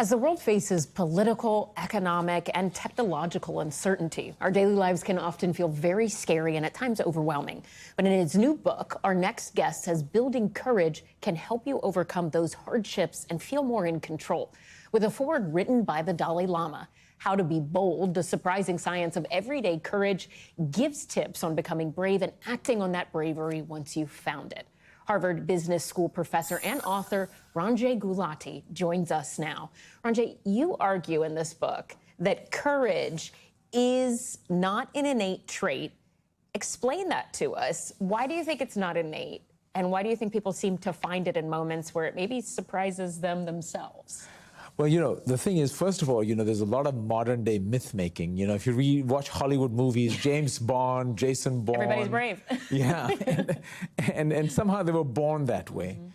As the world faces political, economic, and technological uncertainty, our daily lives can often feel very scary and at times overwhelming. But in his new book, our next guest says building courage can help you overcome those hardships and feel more in control. With a foreword written by the Dalai Lama, How to Be Bold, the surprising science of everyday courage gives tips on becoming brave and acting on that bravery once you've found it. Harvard Business School professor and author Ranjay Gulati joins us now. Ranjay, you argue in this book that courage is not an innate trait. Explain that to us. Why do you think it's not innate? And why do you think people seem to find it in moments where it maybe surprises them themselves? Well, the thing is, first of all, there's a lot of modern day myth making. If you watch Hollywood movies, James Bond, Jason Bourne. Everybody's brave. Yeah, and somehow they were born that way. Mm-hmm.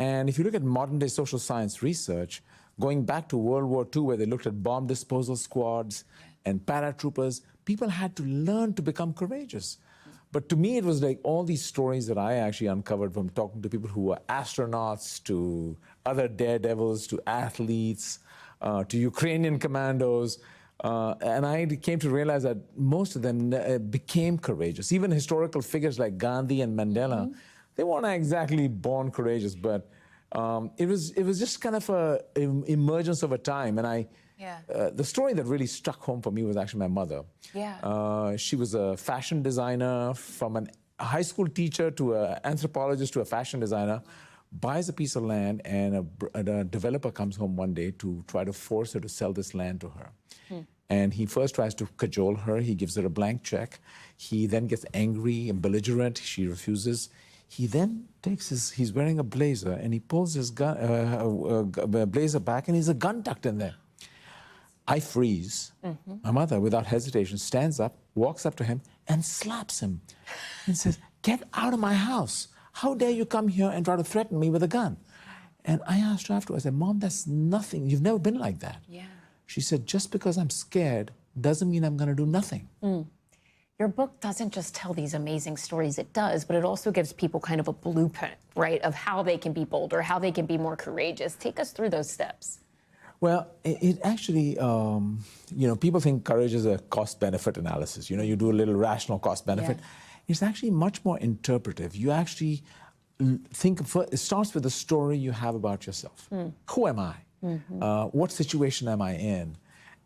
And if you look at modern day social science research, going back to World War II, where they looked at bomb disposal squads and paratroopers, people had to learn to become courageous. But to me, it was like all these stories that I actually uncovered from talking to people who were astronauts, to other daredevils, to athletes, to Ukrainian commandos. And I came to realize that most of them became courageous. Even historical figures like Gandhi and Mandela, mm-hmm. they weren't exactly born courageous, but it was just kind of an emergence over time. And the story that really struck home for me was actually my mother. Yeah. She was a fashion designer, from a high school teacher to an anthropologist to a fashion designer, buys a piece of land, and a developer comes home one day to try to force her to sell this land to her. And he first tries to cajole her. He gives her a blank check. He then gets angry and belligerent. She refuses. He then he's wearing a blazer, and he pulls his blazer back, and he's a gun tucked in there. I freeze. Mm-hmm. My mother, without hesitation, stands up, walks up to him, and slaps him and says, "Get out of my house. How dare you come here and try to threaten me with a gun?" And I asked her afterwards, I said, "Mom, that's nothing. You've never been like that." Yeah. She said, "Just because I'm scared doesn't mean I'm going to do nothing." Mm. Your book doesn't just tell these amazing stories, it does, but it also gives people kind of a blueprint, right, of how they can be bolder, how they can be more courageous. Take us through those steps. Well, it actually, people think courage is a cost-benefit analysis. You do a little rational cost-benefit. Yeah. It's actually much more interpretive. You actually think, it starts with the story you have about yourself. Mm. Who am I? Mm-hmm. What situation am I in?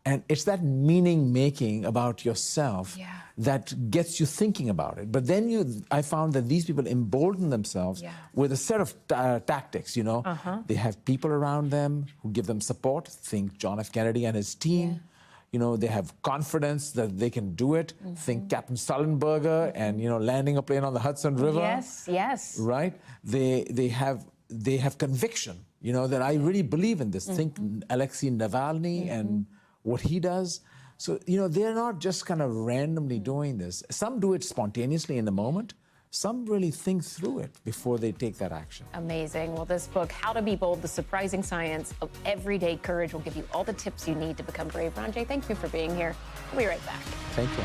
And it's that meaning-making about yourself that gets you thinking about it. But then I found that these people embolden themselves with a set of tactics, They have people around them who give them support. Think John F. Kennedy and his team. Yeah. They have confidence that they can do it. Mm-hmm. Think Captain Sullenberger and, landing a plane on the Hudson River. Yes, yes. Right? They have conviction, that I really believe in this. Mm-hmm. Think Alexei Navalny and what he does. So, they're not just kind of randomly doing this. Some do it spontaneously in the moment. Some really think through it before they take that action. Amazing. Well, this book, How to Be Bold, the surprising science of everyday courage, will give you all the tips you need to become brave. Ranjay, thank you for being here. We'll be right back. Thank you.